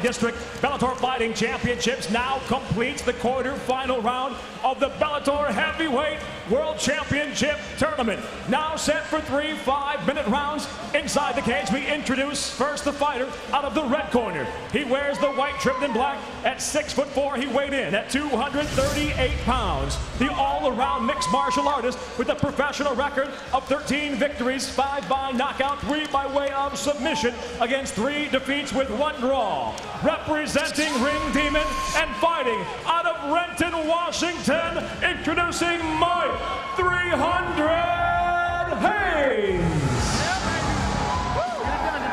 District Bellator Fighting Championships now completes the quarter-final round of the Bellator Heavyweight World Championship Tournament. Now set for 3 5-minute rounds. Inside the cage, we introduce first the fighter out of the red corner. He wears the white trimmed in black. At 6'4", he weighed in at 238 pounds. The all-around mixed martial artist with a professional record of 13 victories, 5 by knockout, 3 by way of submission, against 3 defeats with 1 draw. Representing Ring Demon and fighting out of Renton, Washington, introducing Mike 300 Hayes.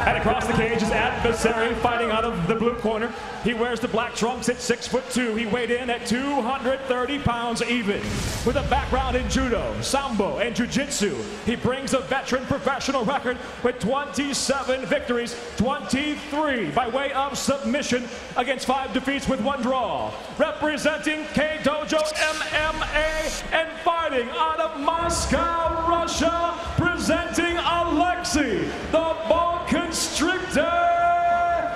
And across the cage is adversary fighting out of the blue corner. He wears the black trunks at 6'2". He weighed in at 230 pounds even. With a background in judo, sambo, and jiu-jitsu, he brings a veteran professional record with 27 victories, 23 by way of submission, against 5 defeats with 1 draw. Representing K-Dojo MMA and fighting out of Moscow, Russia, presenting Alexey, the ball constrictor,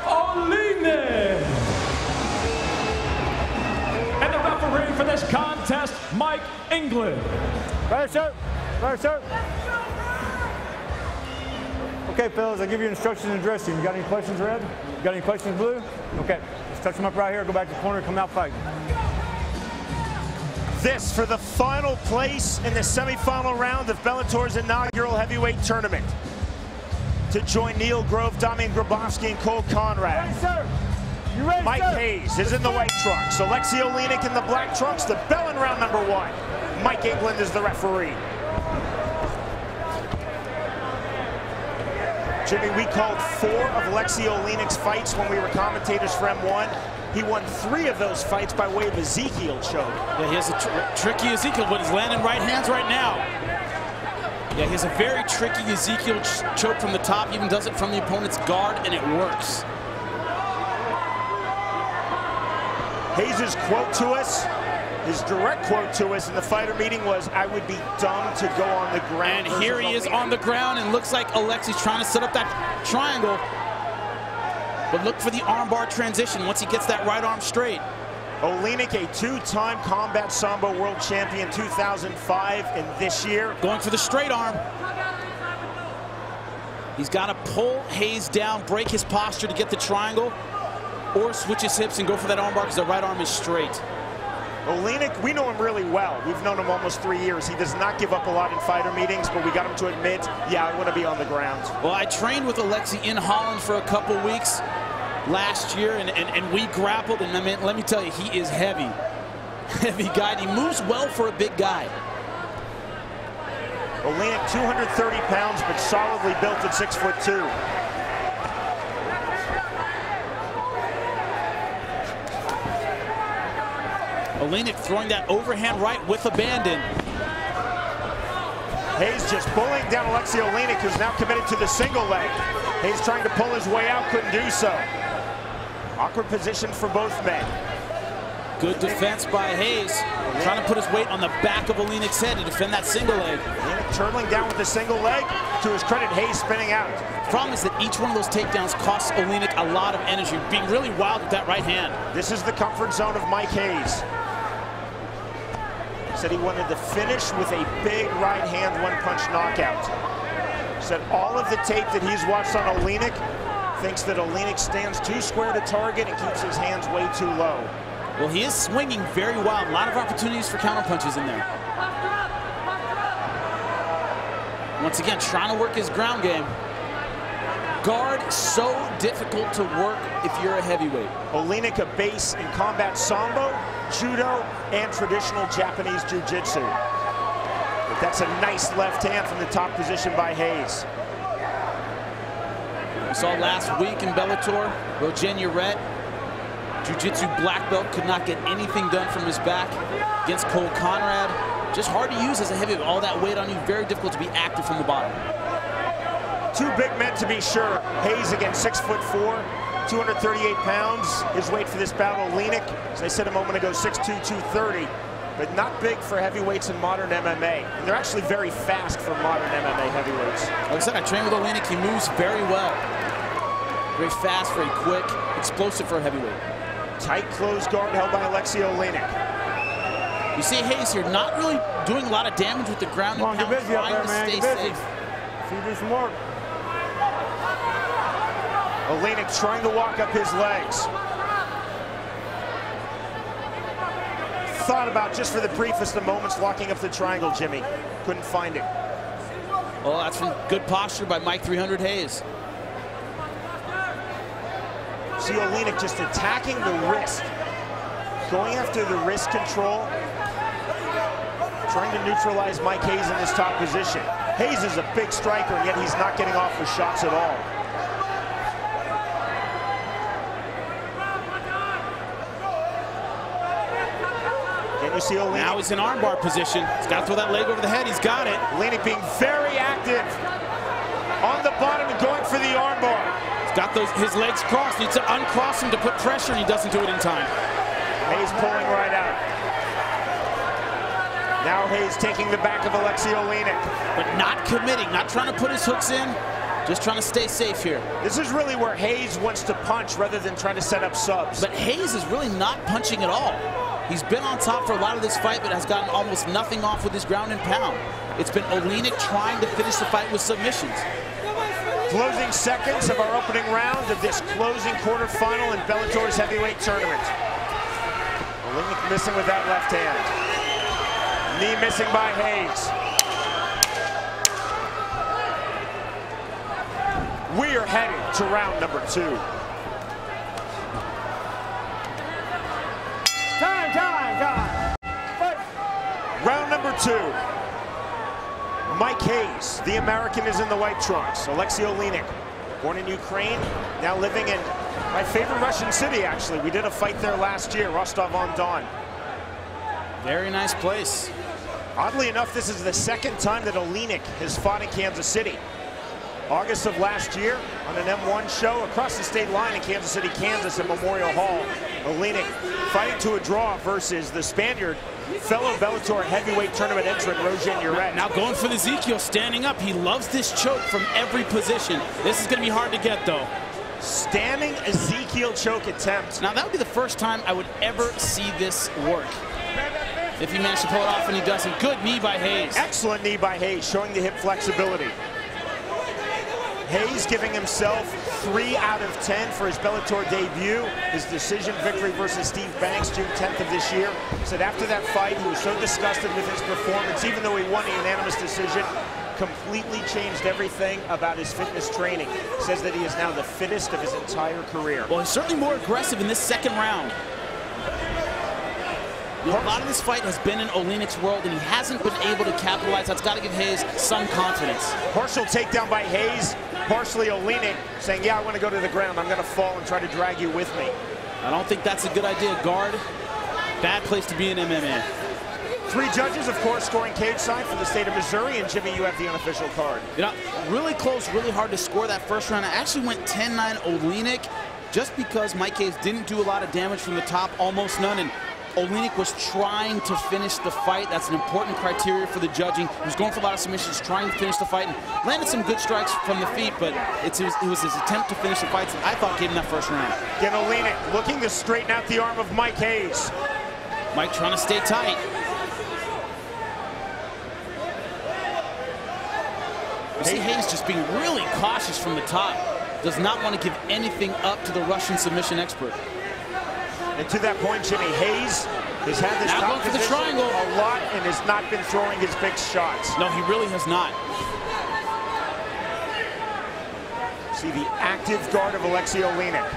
Oleinik. And the referee for this contest, Mike England. Right, sir. Right, sir. Okay, fellas, I'll give you instructions in dressing. You got any questions, red? You got any questions, blue? Okay, let's touch them up right here. Go back to the corner, come out fighting. This for the final place in the semifinal round of Bellator's inaugural heavyweight tournament. To join Neil Grove, Damian Grabowski, and Cole Conrad. Ready, sir. You ready, Mike sir? Hayes is in the white trunks. Alexey Oleinik in the black trunks. The bell in round number 1. Mike England is the referee. Jimmy, we called 4 of Alexey Oleinik's fights when we were commentators for M1. He won 3 of those fights by way of Ezekiel choke. Yeah, he has a tricky Ezekiel, but he's landing right hands right now. Yeah, he has a very tricky Ezekiel choke from the top, even does it from the opponent's guard, and it works. Hayes' quote to us, his direct quote to us in the fighter meeting was, "I would be dumb to go on the ground." And here he is on the ground, and looks like Alexey's trying to set up that triangle. But look for the armbar transition once he gets that right arm straight. Oleinik, a 2-time combat sambo world champion, 2005 and this year. Going for the straight arm. He's got to pull Hayes down, break his posture to get the triangle, or switch his hips and go for that armbar because the right arm is straight. Oleinik, we know him really well. We've known him almost 3 years. He does not give up a lot in fighter meetings, but we got him to admit, yeah, I want to be on the ground. Well, I trained with Alexey in Holland for a couple weeks last year, and we grappled, and I mean, let me tell you, he is heavy. Heavy guy. He moves well for a big guy. Oleinik, 230 pounds, but solidly built at 6'2". Oleinik throwing that overhand right with abandon. Hayes just bullying down Alexey Oleinik, who's now committed to the single leg. Hayes trying to pull his way out, couldn't do so. Awkward position for both men. Good defense by Hayes. Trying to put his weight on the back of Oleinik's head to defend that single leg. Oleinik turtling down with the single leg. To his credit, Hayes spinning out. The problem is that each one of those takedowns costs Oleinik a lot of energy, being really wild with that right hand. This is the comfort zone of Mike Hayes. Said he wanted to finish with a big right hand one-punch knockout. Said all of the tape that he's watched on Oleinik thinks that Oleinik stands too square to target and keeps his hands way too low. Well, he is swinging very wild. A lot of opportunities for counterpunches in there. Once again, trying to work his ground game. Guard, so difficult to work if you're a heavyweight. Oleinik, a base in combat sambo, judo, and traditional Japanese jiu-jitsu. But that's a nice left hand from the top position by Hayes. We saw last week in Bellator, Rogen Yaret, jiu-jitsu black belt, could not get anything done from his back against Cole Conrad. Just hard to use as a heavyweight. All that weight on you, very difficult to be active from the bottom. 2 big men to be sure. Hayes again, 6'4", 238 pounds. His weight for this battle, Oleinik, as I said a moment ago, 6'2", 230. But not big for heavyweights in modern MMA. And they're actually very fast for modern MMA heavyweights. Like I said, I trained with Oleinik. He moves very well. Very fast, very quick, explosive for a heavyweight. Tight close guard held by Alexey Oleinik. You see Hayes here not really doing a lot of damage with the ground. Come on, get busy up there, man. Get busy. Safe. See you do some work. Oleinik trying to walk up his legs. Thought about just for the briefest of moments locking up the triangle, Jimmy. Couldn't find it. Well, that's from good posture by Mike 300 Hayes. See Oleinik just attacking the wrist. Going after the wrist control. Trying to neutralize Mike Hayes in this top position. Hayes is a big striker, and yet he's not getting off with shots at all. Can you see Oleinik? Now he's in armbar position. He's got to throw that leg over the head. He's got it. Oleinik being very active on the bottom and going for the armbar. He's got his legs crossed. Needs to uncross him to put pressure, and he doesn't do it in time. Hayes pulling right out. Now Hayes taking the back of Alexey Oleinik. But not committing, not trying to put his hooks in, just trying to stay safe here. This is really where Hayes wants to punch rather than trying to set up subs. But Hayes is really not punching at all. He's been on top for a lot of this fight, but has gotten almost nothing off with his ground and pound. It's been Oleinik trying to finish the fight with submissions. Closing seconds of our opening round of this closing quarterfinal in Bellator's heavyweight tournament. Oleinik missing with that left hand. Knee missing by Hayes. We are headed to round number 2. Time. Round number 2. Mike Hayes, the American, is in the white trunks. Alexey Oleinik, born in Ukraine, now living in my favorite Russian city, actually. We did a fight there last year, Rostov-on-Don. Very nice place. Oddly enough, this is the second time that Oleinik has fought in Kansas City. August of last year on an M1 show across the state line in Kansas City, Kansas at Memorial Hall. Oleinik fighting to a draw versus the Spaniard, fellow Bellator heavyweight tournament entrant, Rojan Uret. Now going for the Ezekiel, standing up. He loves this choke from every position. This is going to be hard to get, though. Standing Ezekiel choke attempt. Now that would be the first time I would ever see this work. If he managed to pull it off, and he doesn't. Good knee by Hayes. Excellent knee by Hayes, showing the hip flexibility. Hayes giving himself 3 out of 10 for his Bellator debut. His decision victory versus Steve Banks, June 10th of this year. Said after that fight, he was so disgusted with his performance, even though he won a unanimous decision, completely changed everything about his fitness training. Says that he is now the fittest of his entire career. Well, he's certainly more aggressive in this second round. You know, a lot of this fight has been in Oleinik's world, and he hasn't been able to capitalize. That's got to give Hayes some confidence. Partial takedown by Hayes, partially Oleinik saying, yeah, I want to go to the ground. I'm going to fall and try to drag you with me. I don't think that's a good idea. Guard, bad place to be in MMA. 3 judges, of course, scoring cage side for the state of Missouri, and Jimmy, you have the unofficial card. You know, really close, really hard to score that first round. I actually went 10-9 Oleinik just because Mike Hayes didn't do a lot of damage from the top, almost none, and Oleinik was trying to finish the fight. That's an important criteria for the judging. He was going for a lot of submissions, trying to finish the fight, and landed some good strikes from the feet, but it was his attempt to finish the fights that I thought gave him that first round. Again, Oleinik looking to straighten out the arm of Mike Hayes. Mike trying to stay tight. You see Hayes just being really cautious from the top. Does not want to give anything up to the Russian submission expert. And to that point, Jimmy, Hayes has had this top position for the triangle a lot and has not been throwing his big shots. No, he really has not. See the active guard of Alexey Oleinik.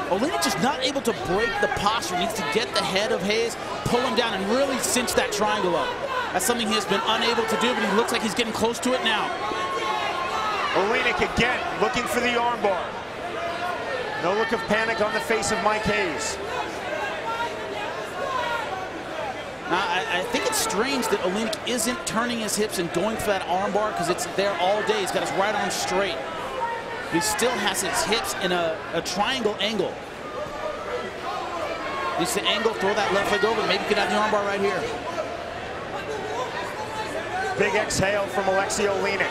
Oleinik just not able to break the posture. Needs to get the head of Hayes, pull him down, and really cinch that triangle up. That's something he has been unable to do, but he looks like he's getting close to it now. Oleinik again looking for the armbar. No look of panic on the face of Mike Hayes. Now, I think it's strange that Oleinik isn't turning his hips and going for that armbar because it's there all day. He's got his right arm straight. He still has his hips in a triangle angle. Needs to angle, throw that left leg over. Maybe he could have the armbar right here. Big exhale from Alexey Oleinik.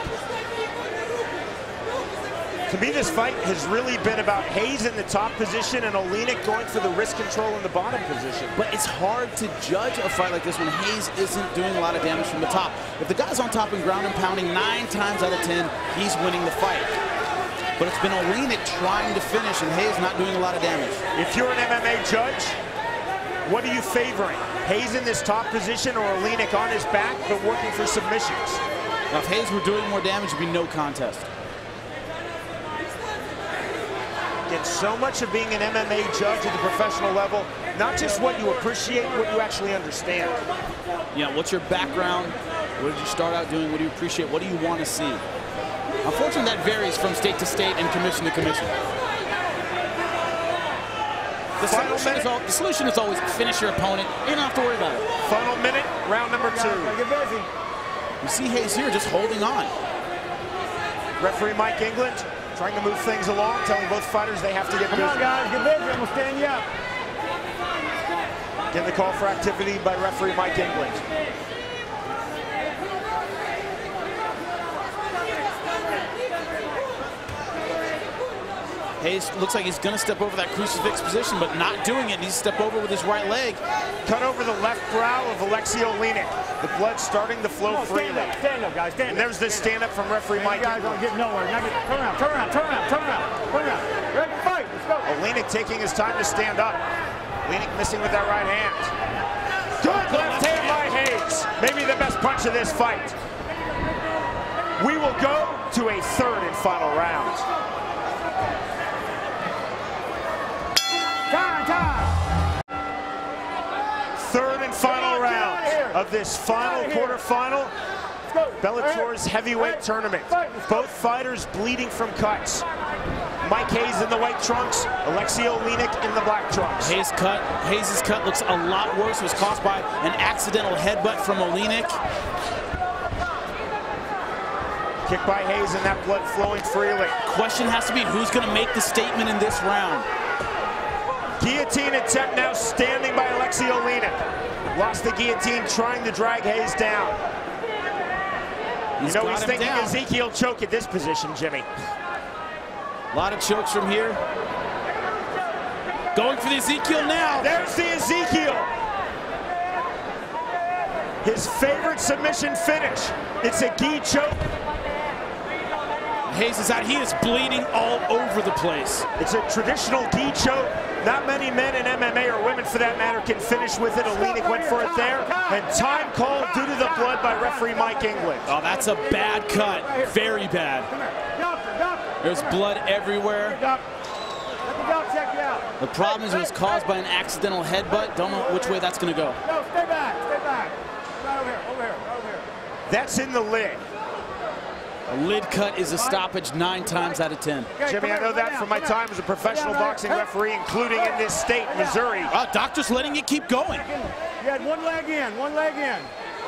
To me, this fight has really been about Hayes in the top position and Oleinik going for the wrist control in the bottom position. But it's hard to judge a fight like this when Hayes isn't doing a lot of damage from the top. If the guy's on top and ground and pounding 9 times out of 10, he's winning the fight. But it's been Oleinik trying to finish and Hayes not doing a lot of damage. If you're an MMA judge, what are you favoring? Hayes in this top position or Oleinik on his back but working for submissions? Now, if Hayes were doing more damage, it would be no contest. Again, so much of being an MMA judge at the professional level, not just what you appreciate, what you actually understand. Yeah, what's your background? What did you start out doing? What do you appreciate? What do you want to see? Unfortunately, that varies from state to state and commission to commission. The solution is always finish your opponent. You don't have to worry about it. Final minute, round number 2. Get busy. You see Hayes here just holding on. Referee Mike England trying to move things along, telling both fighters they have to get busy. Come on, guys, get busy. I'm going to stand you up. Again, the call for activity by referee Mike England. Hayes looks like he's going to step over that crucifix position, but not doing it. He's step over with his right leg. Cut over the left brow of Alexey Oleinik. The blood starting to flow freely. Stand up, guys. Stand up. And there's this stand up from referee Mike England. You guys don't get nowhere. Now turn around, turn around, turn around, turn around, turn around. Ready to fight. Let's go. Oleinik taking his time to stand up. Oleinik missing with that right hand. Good left hand by Hayes. Maybe the best punch of this fight. We will go to a 3rd and final round. Time. 3rd and final round of this final quarterfinal Bellator's heavyweight tournament. Both fighters bleeding from cuts. Mike Hayes in the white trunks, Alexey Oleinik in the black trunks. Hayes' cut looks a lot worse. It was caused by an accidental headbutt from Oleinik. Kick by Hayes and that blood flowing freely. Question has to be who's going to make the statement in this round. Guillotine attempt now standing by Alexey Oleinik. Lost the guillotine trying to drag Hayes down. He's thinking down. Ezekiel choke at this position, Jimmy. A lot of chokes from here. Going for the Ezekiel now. There's the Ezekiel. His favorite submission finish. It's a gi choke. Hayes is out. He is bleeding all over the place. It's a traditional gi choke. Not many men in MMA, or women for that matter, can finish with it. Oleinik went for it there. And time called due to the blood by referee Mike England. Oh, that's a bad cut. Very bad. There's blood everywhere. The problem is it was caused by an accidental headbutt. Don't know which way that's going to go. No, stay back, stay back. Right over here, over here, over here. That's in the lid. A lid cut is a stoppage 9 times out of 10. Jimmy, I know that from my time as a professional boxing referee, including in this state, Missouri. Doctor's letting it keep going. You had one leg in, one leg in,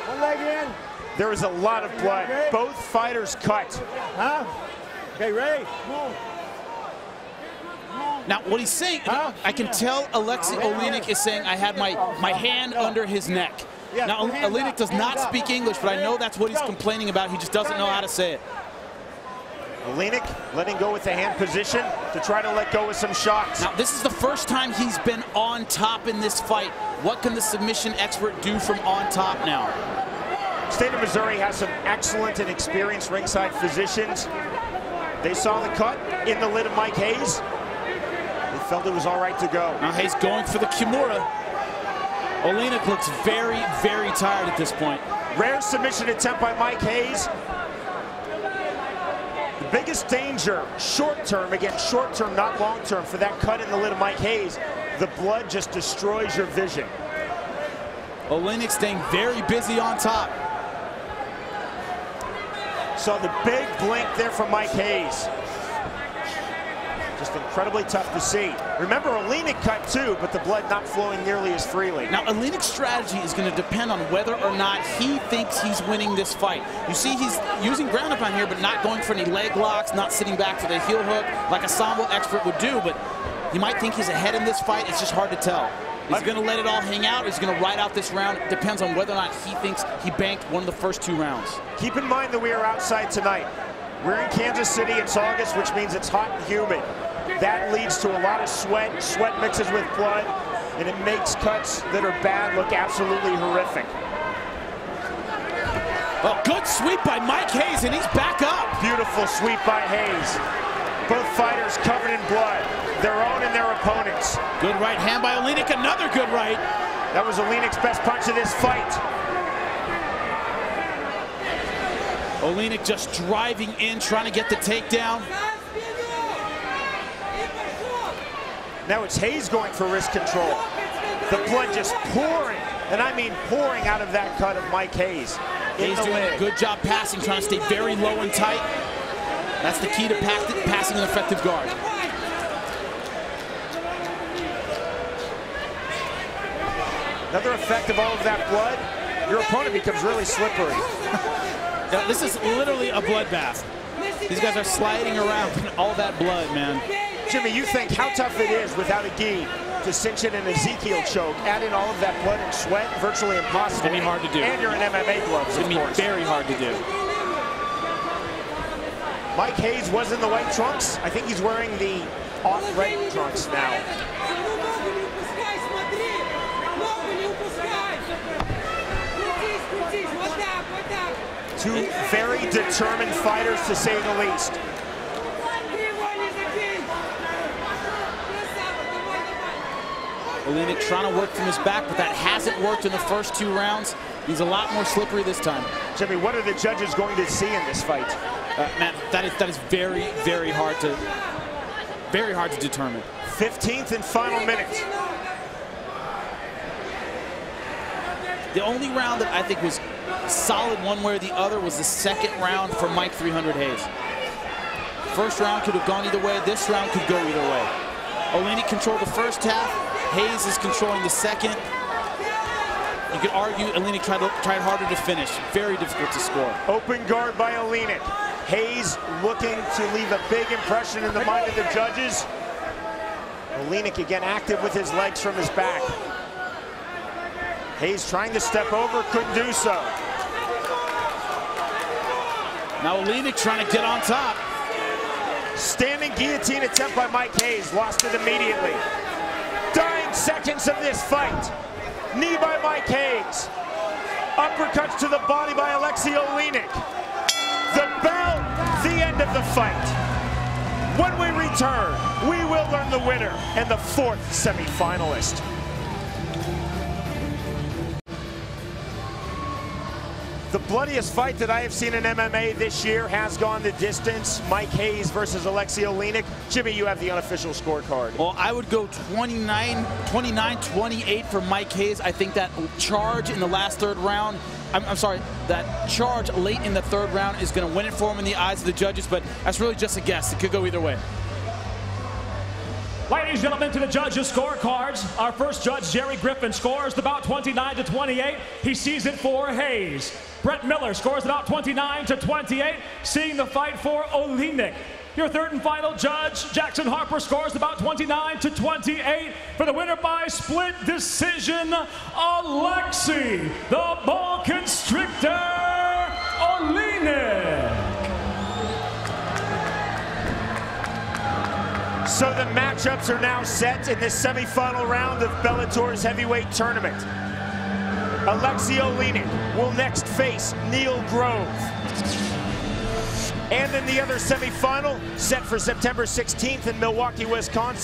one leg in. There was a lot of blood. Both fighters cut. Huh? Okay, ready? Now, what he's saying, I can tell Alexey Oleinik is saying I had my hand under his neck. Now, Oleinik does not speak English, but I know that's what he's complaining about. He just doesn't know how to say it. Oleinik letting go with the hand position to try to let go with some shots. Now, this is the first time he's been on top in this fight. What can the submission expert do from on top now? State of Missouri has some excellent and experienced ringside physicians. They saw the cut in the lid of Mike Hayes. They felt it was all right to go. Now Hayes going for the Kimura. Oleinik looks very, very tired at this point. Rare submission attempt by Mike Hayes. The biggest danger, short-term, again, short-term, not long-term, for that cut in the lid of Mike Hayes, the blood just destroys your vision. Oleinik staying very busy on top. Saw the big blink there from Mike Hayes. Just incredibly tough to see. Remember, Oleinik cut too, but the blood not flowing nearly as freely. Now, Oleinik's strategy is going to depend on whether or not he thinks he's winning this fight. You see, he's using ground up on here, but not going for any leg locks, not sitting back for the heel hook like a Sambo expert would do, but he might think he's ahead in this fight. It's just hard to tell. Is he going to let it all hang out? Is he going to ride out this round? It depends on whether or not he thinks he banked one of the first 2 rounds. Keep in mind that we are outside tonight. We're in Kansas City. It's August, which means it's hot and humid. That leads to a lot of sweat. Sweat mixes with blood, and it makes cuts that are bad look absolutely horrific. Well, good sweep by Mike Hayes, and he's back up. Beautiful sweep by Hayes. Both fighters covered in blood, their own and their opponents. Good right hand by Oleinik, another good right. That was Oleinik's best punch of this fight. Oleinik just driving in, trying to get the takedown. Now it's Hayes going for wrist control. The blood just pouring, and I mean pouring out of that cut of Mike Hayes. Hayes doing a good job passing, trying to stay very low and tight. That's the key to passing an effective guard. Another effect of all of that blood, your opponent becomes really slippery. Now, this is literally a bloodbath. These guys are sliding around in all that blood, man. Jimmy, you think how tough it is without a gi to cinch in an Ezekiel choke, add in all of that blood and sweat, virtually impossible. It's going to be hard to do. And you're in MMA gloves, It's going to be very hard to do. Mike Hayes was in the white trunks. I think he's wearing the off-red trunks now. 2 very determined fighters, to say the least. Oleinik trying to work from his back, but that hasn't worked in the first 2 rounds. He's a lot more slippery this time. Jimmy, what are the judges going to see in this fight? Man, that is very, very hard to determine. 15th and final minute. The only round that I think was solid one way or the other was the second round for Mike 300 Hayes. First round could have gone either way. This round could go either way. Oleinik controlled the first half. Hayes is controlling the second. You could argue Oleinik tried harder to finish. Very difficult to score. Open guard by Oleinik. Hayes looking to leave a big impression in the mind of the judges. Oleinik again active with his legs from his back. Hayes trying to step over, couldn't do so. Now Oleinik trying to get on top. Standing guillotine attempt by Mike Hayes, lost it immediately. Dying seconds of this fight. Knee by Mike Hayes. Uppercuts to the body by Alexey Oleinik. The bell, the end of the fight. When we return, we will learn the winner and the 4th semifinalist. The bloodiest fight that I have seen in MMA this year has gone the distance. Mike Hayes versus Alexey Oleinik. Jimmy, you have the unofficial scorecard. Well, I would go 29-28 for Mike Hayes. I think that charge in the last 3rd round, I'm sorry, that charge late in the 3rd round is going to win it for him in the eyes of the judges, but that's really just a guess. It could go either way. Ladies and gentlemen, to the judges' scorecards. Our first judge, Jerry Griffin, scores the bout 29-28. He sees it for Hayes. Brett Miller scores it out 29-28, seeing the fight for Oleinik. Your 3rd and final judge, Jackson Harper, scores the bout 29-28 for the winner by split decision, Alexey, the Ball Constrictor, Oleinik. So the matchups are now set in this semifinal round of Bellator's heavyweight tournament. Alexey Oleinik will next face Neil Grove. And in the other semifinal, set for September 16th in Milwaukee, Wisconsin.